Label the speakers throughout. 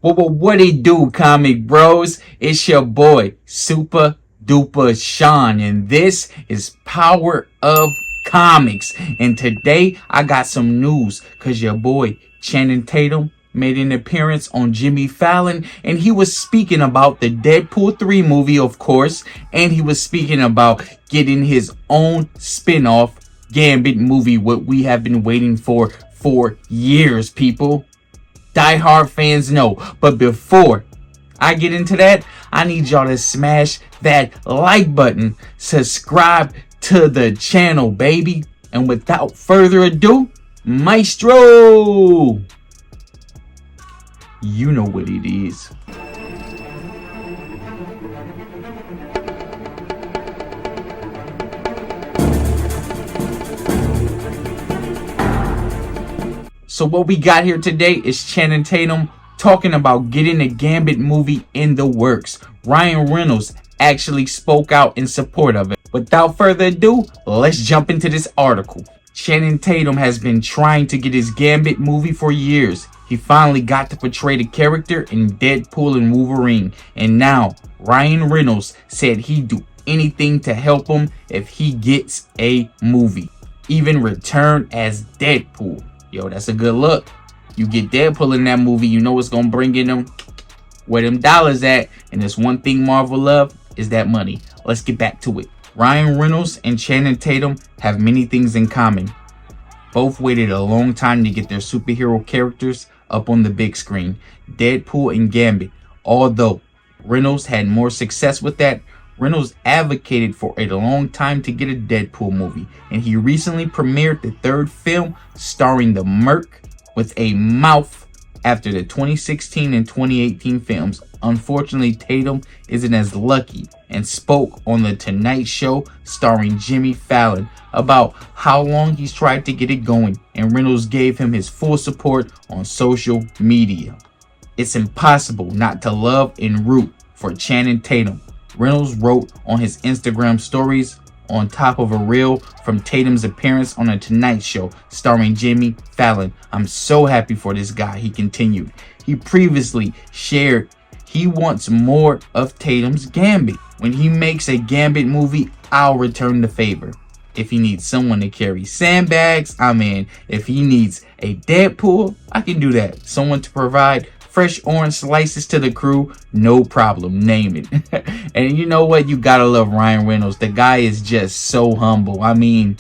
Speaker 1: Well, what it do, comic bros? It's your boy, Super Duper Sean, and this is Power of Comics. And today I got some news, cause your boy Channing Tatum made an appearance on Jimmy Fallon, and he was speaking about the Deadpool 3 movie, of course, and he was speaking about getting his own spin-off Gambit movie, what we have been waiting for years, people. Die-hard fans know. But before I get into that, I need y'all to smash that like button, subscribe to the channel, baby. And without further ado, Maestro, you know what it is. So what we got here today is Channing Tatum talking about getting a Gambit movie in the works. Ryan Reynolds actually spoke out in support of it. Without further ado, let's jump into this article. Channing Tatum has been trying to get his Gambit movie for years. He finally got to portray the character in Deadpool and Wolverine. And now, Ryan Reynolds said he'd do anything to help him if he gets a movie. Even return as Deadpool. Yo, that's a good look. You get Deadpool in that movie, you know what's gonna bring in them where them dollars at. And there's one thing Marvel love is that money. Let's get back to it. Ryan Reynolds and Channing Tatum have many things in common. Both waited a long time to get their superhero characters up on the big screen. Deadpool and Gambit. Although Reynolds had more success with that, Reynolds advocated for a long time to get a Deadpool movie, and he recently premiered the third film starring the Merc with a mouth after the 2016 and 2018 films. Unfortunately, Tatum isn't as lucky and spoke on the Tonight Show starring Jimmy Fallon about how long he's tried to get it going, and Reynolds gave him his full support on social media. It's impossible not to love and root for Channing Tatum, Reynolds wrote on his Instagram stories on top of a reel from Tatum's appearance on The Tonight Show starring Jimmy Fallon. I'm so happy for this guy, he continued. He previously shared he wants more of Tatum's Gambit. When he makes a Gambit movie, I'll return the favor. If he needs someone to carry sandbags, I'm in. If he needs a Deadpool, I can do that. Someone to provide fresh orange slices to the crew, no problem, name it. And you know what? You gotta love Ryan Reynolds. The guy is just so humble. I mean,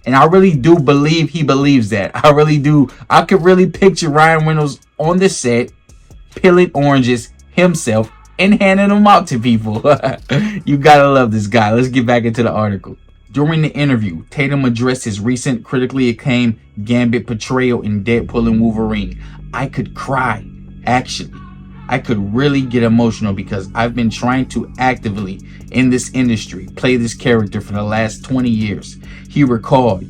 Speaker 1: and I really do believe he believes that. I really do. I could really picture Ryan Reynolds on the set, peeling oranges himself and handing them out to people. You gotta love this guy. Let's get back into the article. During the interview, Tatum addressed his recent critically acclaimed Gambit portrayal in Deadpool and Wolverine. I could cry. Actually, I could really get emotional because I've been trying to actively in this industry play this character for the last 20 years. He recalled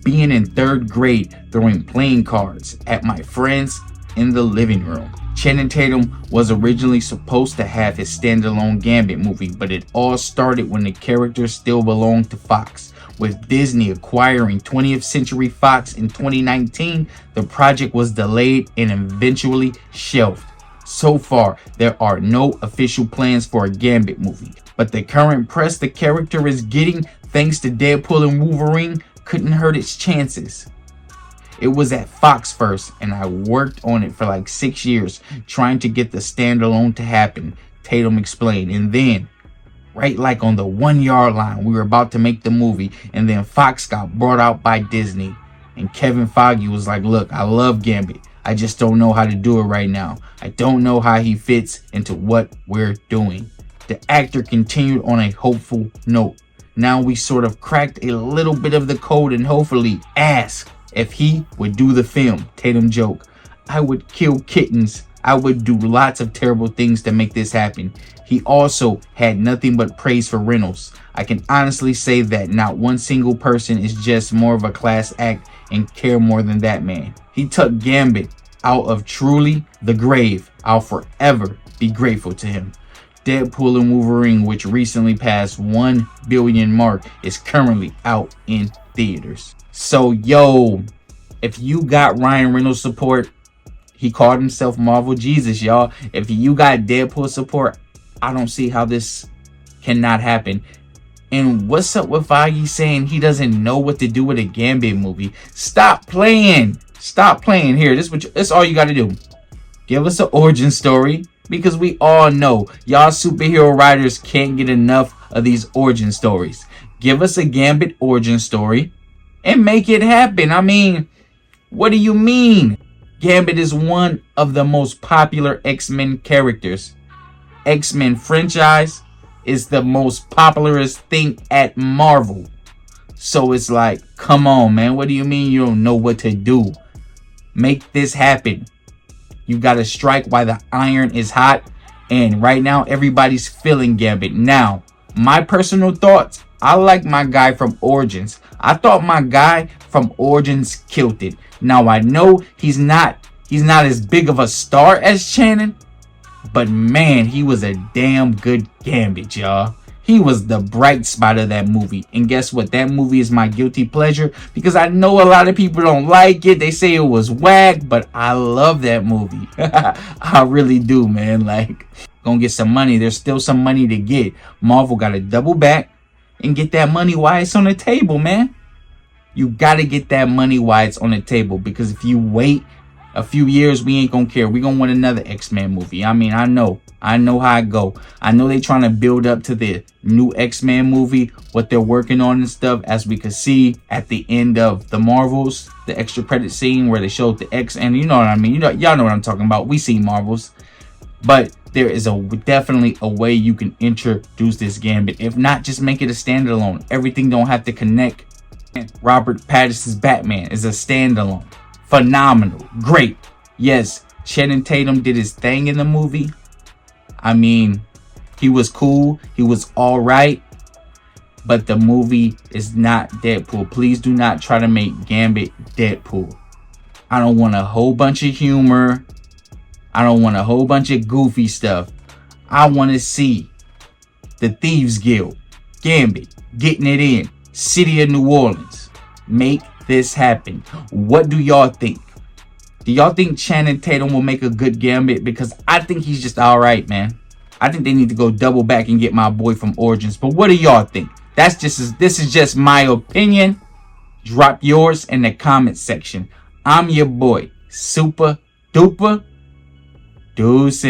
Speaker 1: being in third grade throwing playing cards at my friends in the living room. Channing Tatum was originally supposed to have his standalone Gambit movie, but it all started when the character still belonged to Fox. With Disney acquiring 20th Century Fox in 2019, the project was delayed and eventually shelved. So far, there are no official plans for a Gambit movie, but the current press the character is getting thanks to Deadpool and Wolverine couldn't hurt its chances. It was at Fox first, and I worked on it for like 6 years trying to get the standalone to happen, Tatum explained. And then, right like on the 1 yard line, we were about to make the movie, and then Fox got brought out by Disney. And Kevin Feige was like, look, I love Gambit. I just don't know how to do it right now. I don't know how he fits into what we're doing. The actor continued on a hopeful note. Now we sort of cracked a little bit of the code and hopefully ask if he would do the film. Tatum joked, I would kill kittens. I would do lots of terrible things to make this happen. He also had nothing but praise for Reynolds. I can honestly say that not one single person is just more of a class act and care more than that man. He took Gambit out of truly the grave. I'll forever be grateful to him. Deadpool and Wolverine, which recently passed 1 billion mark, is currently out in theaters. So yo, if you got Ryan Reynolds support, He called himself Marvel Jesus, y'all. If you got Deadpool support, I don't see how this cannot happen. And what's up with Feige saying he doesn't know what to do with a Gambit movie? Stop playing. Stop playing. Here, this all you got to do. Give us an origin story, because we all know y'all superhero writers can't get enough of these origin stories. Give us a Gambit origin story and make it happen. I mean, what do you mean? Gambit is one of the most popular X-Men characters. X-Men franchise is the most popularest thing at Marvel. So it's like, come on, man. What do you mean you don't know what to do? Make this happen. You gotta strike while the iron is hot. And right now, everybody's feeling Gambit. Now, my personal thoughts, I like my guy from Origins. I thought my guy from Origins killed it. Now, I know he's not as big of a star as Shannon, but man, he was a damn good Gambit, y'all. He was the bright spot of that movie. And guess what? That movie is my guilty pleasure, because I know a lot of people don't like it. They say it was whack, but I love that movie. I really do, man. Like, gonna get some money. There's still some money to get. Marvel gotta double back and get that money while it's on the table, man. You gotta get that money while it's on the table, because if you wait a few years, we ain't gonna care. We gonna want another X-Men movie. I mean, I know how it go. I know they trying to build up to the new X-Men movie, what they're working on and stuff, as we could see at the end of the Marvels, the extra credit scene where they showed the X, and you know what I mean. Y'all know what I'm talking about. We see Marvels, but there is definitely a way you can introduce this Gambit. If not, just make it a standalone. Everything don't have to connect. Robert Pattinson's Batman is a standalone. Phenomenal. Great. Yes, Channing Tatum did his thing in the movie. I mean, he was cool. He was all right. But the movie is not Deadpool. Please do not try to make Gambit Deadpool. I don't want a whole bunch of humor. I don't want a whole bunch of goofy stuff. I want to see the Thieves Guild, Gambit, getting it in. City of New Orleans. Make this happen. What do y'all think? Do y'all think Channing Tatum will make a good Gambit? Because I think he's just all right, man. I think they need to go double back and get my boy from Origins. But what do y'all think? This is just my opinion. Drop yours in the comment section. I'm your boy, Super Duper Deuces.